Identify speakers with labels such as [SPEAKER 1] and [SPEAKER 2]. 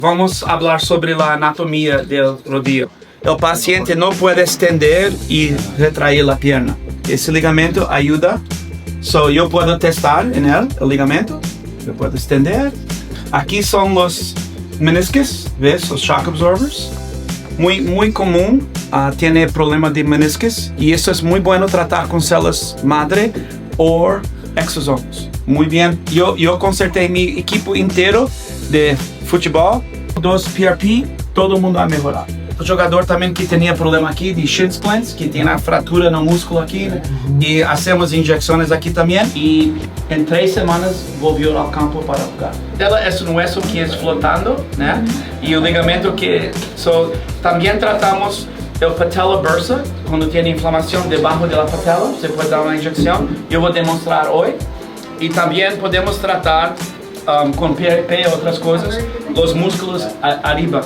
[SPEAKER 1] Vamos falar sobre a anatomia do rodillo. O paciente não pode estender e retrair a perna. Esse ligamento ajuda. Eu posso testar nele o ligamento. Eu posso estender. Aqui são os meniscos, ¿ves? Os shock absorbers. Muito comum tem problema de meniscos. E isso é muito bom tratar com células madre ou exosomes. Muito bem. Eu consertei meu equipo inteiro de futebol. Dos PRP, todo mundo vai melhorar. O jogador também que tinha problema aqui de shin splints, que tem a fratura no músculo aqui, e hacemos injeções aqui também, e em 3 semanas voltou ao campo para jogar. Ela é um hueso que é flotando, né? E o ligamento que... também tratamos o patella bursa, quando tem inflamação debaixo da patela, você pode dar uma injeção. Eu vou demonstrar hoje. E também podemos tratar com PRP e outras coisas, os músculos arriba.